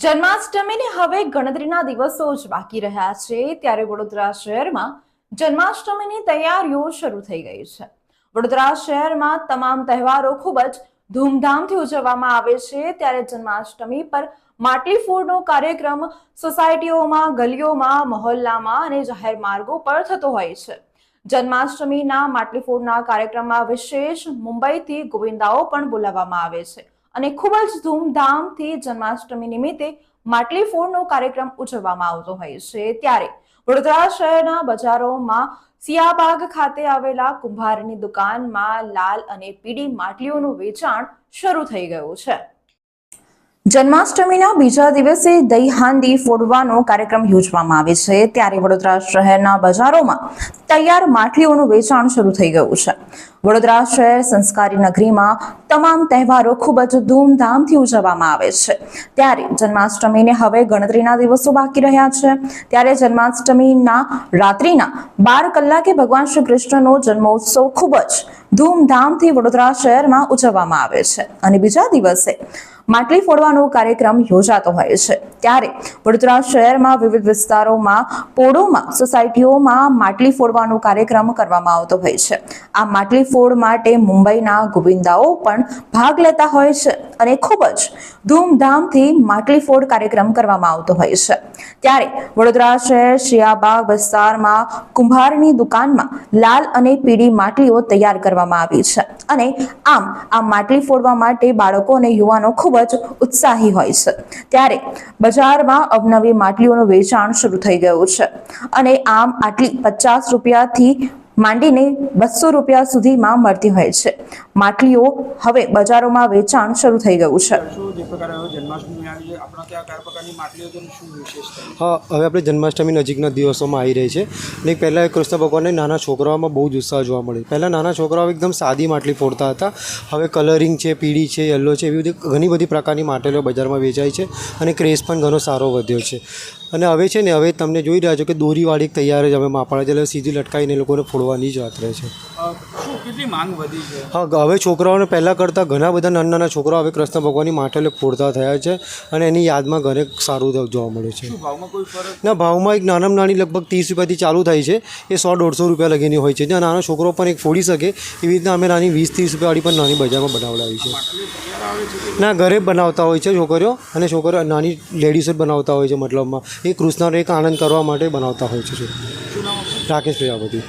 જન્માષ્ટમીને હવે ગણતરીના દિવસો જ બાકી રહ્યા છે ત્યારે વડોદરા શહેરમાં જન્માષ્ટમીની તૈયારીઓ શરૂ થઈ ગઈ છે। વડોદરા શહેરમાં તમામ તહેવારો ખૂબ જ ધૂમધામથી ઉજવવામાં આવે છે ત્યારે જન્માષ્ટમી પર માટલી ફોડનો કાર્યક્રમ સોસાયટીઓમાં, ગલીઓમાં, મહોલ્લામાં અને જાહેર માર્ગો પર થતો હોય છે। જન્માષ્ટમીના માટલી ફોડના કાર્યક્રમમાં વિશેષ મુંબઈથી ગોવિંદાઓ પણ બોલાવવામાં આવે છે અને ખૂબ જ ધૂમધામથી જન્માષ્ટમી નિમિત્તે માટલી ફોડનો કાર્યક્રમ ઉજવવામાં આવતો હોય છે। ત્યારે વડોદરા શહેરના બજારોમાં સિયાબાગ ખાતે આવેલા કુંભારની દુકાનમાં લાલ અને પીળી માટલીઓનું વેચાણ શરૂ થઈ ગયું છે। જન્માષ્ટમીના બીજા દિવસે દહીં હાંડી ફોડવાનો કાર્યક્રમ યોજવામાં આવે છે ત્યારે વડોદરા શહેરના બજારોમાં તૈયાર માટલીઓનું વેચાણ શરૂ થઈ ગયું છે। વડોદરા શહેર સંસ્કારી નગરીમાં તમામ તહેવારો ખૂબ જ ધૂમધામથી ઉજવવામાં આવે છે ત્યારે જન્માષ્ટમીને હવે ગણતરીના દિવસો બાકી રહ્યા છે ત્યારે જન્માષ્ટમીના રાત્રિના 12 કલાકે ભગવાન શ્રી કૃષ્ણનો જન્મોત્સવ ખૂબ જ ધૂમધામથી વડોદરા શહેરમાં ઉજવવામાં આવે છે અને બીજા દિવસે માટલી ફોડવાનો કાર્યક્રમ યોજાતો હોય છે ત્યારે વડોદરા શહેરમાં વિવિધ વિસ્તારોમાં, પોળોમાં, સોસાયટીઓમાં માટલી ફોડવાનો કાર્યક્રમ કરવામાં આવતો હોય છે। આ માટલી ફોડ માટે મુંબઈના ગોવિંદાઓ પણ ભાગ લેતા હોય છે અને ખૂબ જ ધૂમધામથી માટલી ફોડ કાર્યક્રમ કરવામાં આવતો હોય છે ત્યારે વડોદરા શહેર શિયાબાગ વિસ્તારમાં કુંભારની દુકાનમાં લાલ અને પીળી માટલીઓ તૈયાર કરવામાં આવી છે અને આમ આ માટલી ફોડવા માટે બાળકો અને યુવાનો ખૂબ જ ઉત્સાહી હોય છે ત્યારે બજારમાં અવનવી માટલીઓનું વેચાણ શરૂ થઈ ગયું છે અને આમ આટલી 50 રૂપિયાથી માંડીને 200 રૂપિયા સુધીમાં મળતી હોય છે। માટલીઓ હવે બજારોમાં વેચાણ શરૂ થઈ ગયું છે। હા, હવે આપણે જન્માષ્ટમી નજીકના દિવસોમાં આવી રહી છે ને પહેલાં કૃષ્ણ ભગવાનને નાના છોકરાઓમાં બહુ જ ઉત્સાહ જોવા મળે। પહેલાં નાના છોકરાઓ એકદમ સાદી માટલી ફોડતા હતા, હવે કલરિંગ છે, પીળી છે, યલો છે, એવી બધી ઘણી બધી પ્રકારની માટલીઓ બજારમાં વેચાય છે અને ક્રેઝ પણ ઘણો સારો વધ્યો છે। અને હવે છે ને, હવે તમને જોઈ રહ્યા છો કે દોરીવાળી તૈયાર જ હવે માપાડે છે, એટલે સીધી લટકાઈને લોકોને ફોડવાની જ વાત રહે છે। કેટલી માંગ વધી છે? હા, હવે છોકરાઓને પહેલાં કરતાં ઘણા બધા નાના નાના છોકરાઓ હવે કૃષ્ણ ભગવાનની માટલીઓ ફોડતા થયા છે અને એની યાદમાં ઘરે સારું જોવા મળે છે। ભાવમાં કોઈ ફરક? ના, ભાવમાં એક નાનામાં નાની લગભગ 30 રૂપિયાથી ચાલુ થાય છે, એ 100-150 રૂપિયા લગીની હોય છે। જ્યાં નાનો છોકરો પણ એક ફોડી શકે એવી રીતના અમે નાની 20-30 રૂપિયાવાળી પણ નાની બજારમાં બનાવડાવી છે। ના, ઘરે બનાવતા હોય છે છોકરીઓ, અને છોકરીઓ નાની લેડીઝો બનાવતા હોય છે, મતલબમાં એ કૃષ્ણનો એક આનંદ કરવા માટે બનાવતા હોય છે। રાકેશ પ્રજાપતિ।